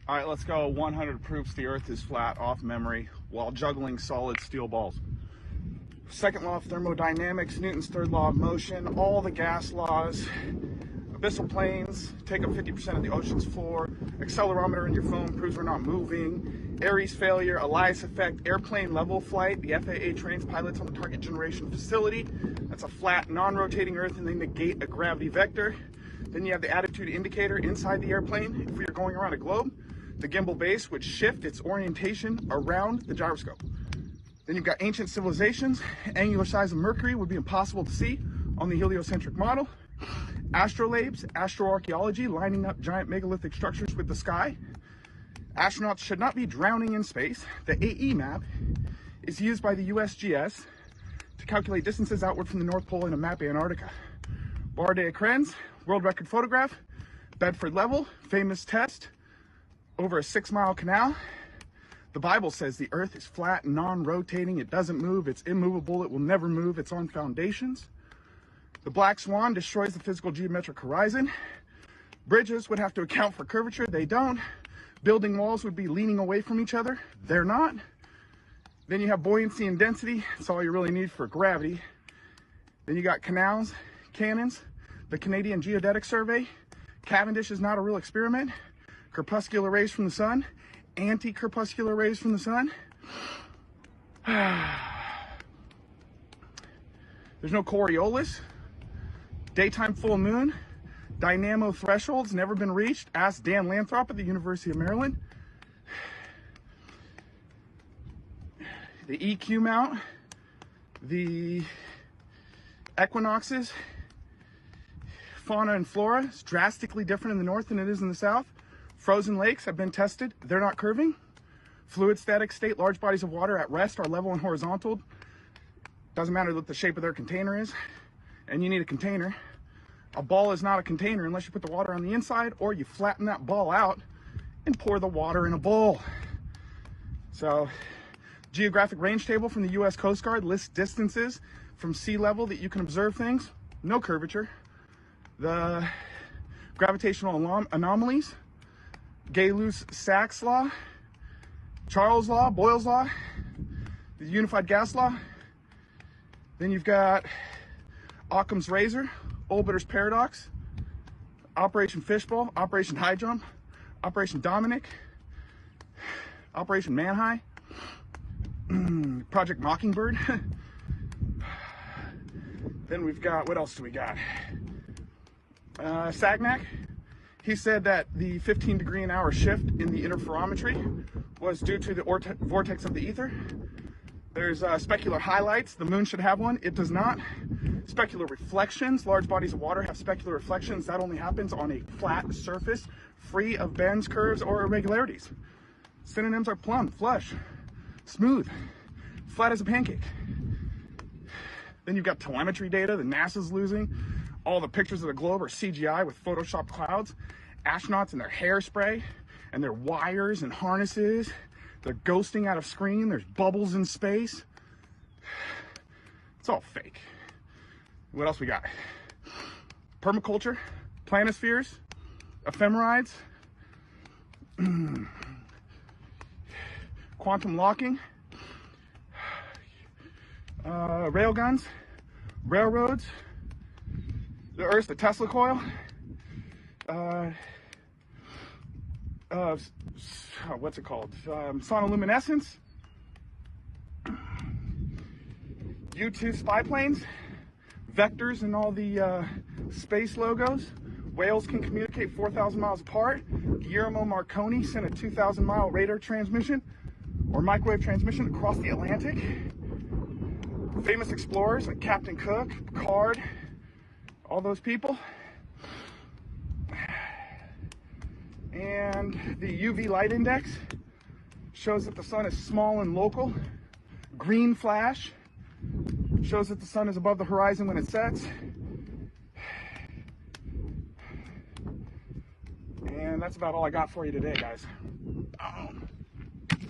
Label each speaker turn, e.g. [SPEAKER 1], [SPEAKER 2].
[SPEAKER 1] All right, let's go 100 proofs the Earth is flat off memory while juggling solid steel balls. Second law of thermodynamics, Newton's third law of motion, all the gas laws, abyssal planes take up 50% of the ocean's floor, accelerometer in your phone proves we're not moving, Ares failure, Elias effect, airplane level flight, the FAA trains pilots on the target generation facility. That's a flat, non-rotating Earth, and they negate a gravity vector. Then you have the attitude indicator inside the airplane. If we are going around a globe, the gimbal base would shift its orientation around the gyroscope. Then you've got ancient civilizations. Angular size of Mercury would be impossible to see on the heliocentric model. Astrolabes, astroarchaeology, lining up giant megalithic structures with the sky. Astronauts should not be drowning in space. The AE map is used by the USGS to calculate distances outward from the North Pole and to map Antarctica. Barre de Crens, world record photograph. Bedford level, famous test over a 6-mile canal. The Bible says the Earth is flat, non-rotating, it doesn't move, it's immovable, it will never move, it's on foundations. The black swan destroys the physical geometric horizon. Bridges would have to account for curvature, they don't. Building walls would be leaning away from each other, they're not. Then you have buoyancy and density, that's all you really need for gravity. Then you got canals, cannons, the Canadian Geodetic Survey. Cavendish is not a real experiment. Crepuscular rays from the sun, anti-crepuscular rays from the sun. There's no Coriolis. Daytime full moon. Dynamo thresholds never been reached. Ask Dan Lathrop at the University of Maryland. The EQ mount. The equinoxes. Fauna and flora is drastically different in the north than it is in the south. Frozen lakes have been tested. They're not curving. Fluid static state, large bodies of water at rest are level and horizontal. Doesn't matter what the shape of their container is. And you need a container. A ball is not a container unless you put the water on the inside or you flatten that ball out and pour the water in a bowl. So, geographic range table from the US Coast Guard lists distances from sea level that you can observe things. No curvature. The gravitational anomalies. Gay-Luss-Sachs law, Charles law, Boyle's law, the unified gas law. Then you've got Occam's razor, Olbiter's paradox, Operation Fishbowl, Operation High Jump, Operation Dominic, Operation Manhigh, Project Mockingbird. Then we've got, what else do we got? Sagnac. He said that the 15-degree-an-hour shift in the interferometry was due to the vortex of the ether. There's specular highlights. The moon should have one. It does not. Specular reflections. Large bodies of water have specular reflections. That only happens on a flat surface, free of bends, curves, or irregularities. Synonyms are plumb, flush, smooth, flat as a pancake. Then you've got telemetry data that NASA's losing. All the pictures of the globe are CGI with Photoshop clouds. Astronauts and their hairspray and their wires and harnesses. They're ghosting out of screen. There's bubbles in space. It's all fake. What else we got? Permaculture, planispheres, ephemerides, quantum locking, railguns, railroads, the Earth, the Tesla coil, what's it called? Sonoluminescence, U-2 spy planes, vectors and all the space logos. Whales can communicate 4,000 miles apart. Guillermo Marconi sent a 2,000-mile radar transmission or microwave transmission across the Atlantic. Famous explorers like Captain Cook, Picard, all those people. And the UV light index shows that the sun is small and local. Green flash shows that the sun is above the horizon when it sets. And that's about all I got for you today, guys.